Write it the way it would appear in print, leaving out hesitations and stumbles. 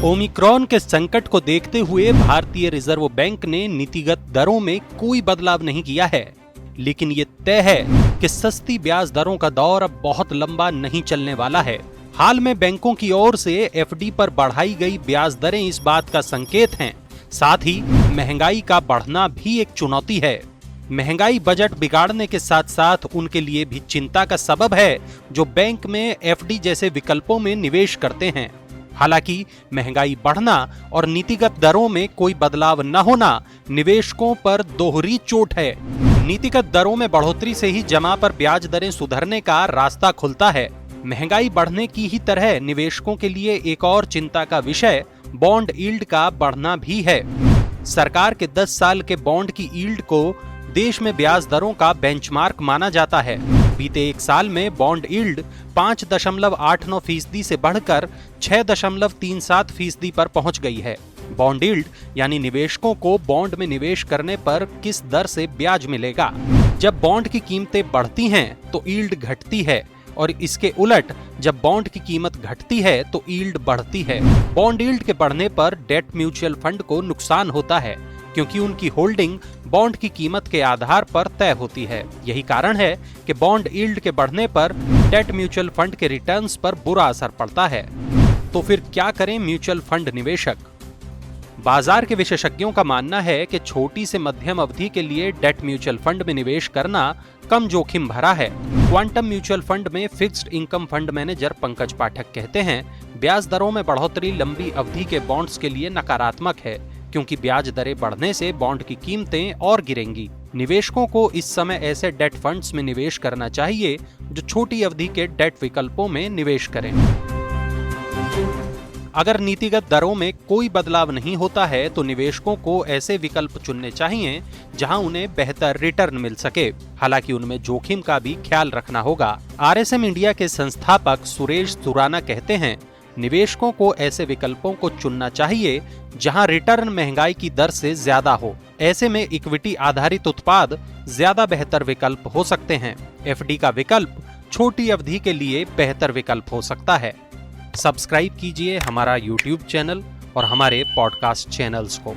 Omicron के संकट को देखते हुए भारतीय रिजर्व बैंक ने नीतिगत दरों में कोई बदलाव नहीं किया है, लेकिन ये तय है कि सस्ती ब्याज दरों का दौर अब बहुत लंबा नहीं चलने वाला है। हाल में बैंकों की ओर से एफडी पर बढ़ाई गई ब्याज दरें इस बात का संकेत हैं। साथ ही महंगाई का बढ़ना भी एक चुनौती है। महंगाई बजट बिगाड़ने के साथ साथ उनके लिए भी चिंता का सबब है जो बैंक में एफडी जैसे विकल्पों में निवेश करते हैं। हालांकि महंगाई बढ़ना और नीतिगत दरों में कोई बदलाव न होना निवेशकों पर दोहरी चोट है। नीतिगत दरों में बढ़ोतरी से ही जमा पर ब्याज दरें सुधरने का रास्ता खुलता है। महंगाई बढ़ने की ही तरह निवेशकों के लिए एक और चिंता का विषय बॉन्ड यील्ड का बढ़ना भी है। सरकार के 10 साल के बॉन्ड की यील्ड को देश में ब्याज दरों का बेंचमार्क माना जाता है। बीते एक साल में बॉन्ड यील्ड 5.89% से बढ़कर 6.37% पर पहुंच गई है। बॉन्ड यील्ड यानी निवेशकों को बॉन्ड में निवेश करने पर किस दर से ब्याज मिलेगा। जब बॉन्ड की कीमतें बढ़ती हैं तो यील्ड घटती है और इसके उलट जब बॉन्ड की कीमत घटती है तो यील्ड बढ़ती है। बॉन्ड यील्ड के बढ़ने पर डेट म्यूचुअल फंड को नुकसान होता है क्योंकि उनकी होल्डिंग बॉन्ड की कीमत के आधार पर तय होती है। यही कारण है कि बॉन्ड यील्ड के बढ़ने पर डेट म्यूचुअल फंड के रिटर्न्स पर बुरा असर पड़ता है। तो फिर क्या करें म्यूचुअल फंड निवेशक? बाजार के विशेषज्ञों का मानना है कि छोटी से मध्यम अवधि के लिए डेट म्यूचुअल फंड में निवेश करना कम जोखिम भरा है। क्वांटम म्यूचुअल फंड में fixed income fund manager Pankaj Pathak कहते हैं, ब्याज दरों में बढ़ोतरी लंबी अवधि के बॉन्ड्स के लिए नकारात्मक है क्योंकि ब्याज दरें बढ़ने से बॉन्ड की कीमतें और गिरेंगी। निवेशकों को इस समय ऐसे डेट फंड्स में निवेश करना चाहिए जो छोटी अवधि के डेट विकल्पों में निवेश करें। अगर नीतिगत दरों में कोई बदलाव नहीं होता है तो निवेशकों को ऐसे विकल्प चुनने चाहिए जहां उन्हें बेहतर रिटर्न मिल सके। हालांकि उनमें जोखिम का भी ख्याल रखना होगा। आरएसएम इंडिया के संस्थापक सुरेश सुराना कहते हैं, निवेशकों को ऐसे विकल्पों को चुनना चाहिए जहां रिटर्न महंगाई की दर से ज्यादा हो। ऐसे में इक्विटी आधारित उत्पाद ज्यादा बेहतर विकल्प हो सकते हैं। एफडी का विकल्प छोटी अवधि के लिए बेहतर विकल्प हो सकता है। सब्सक्राइब कीजिए हमारा YouTube चैनल और हमारे पॉडकास्ट चैनल्स को।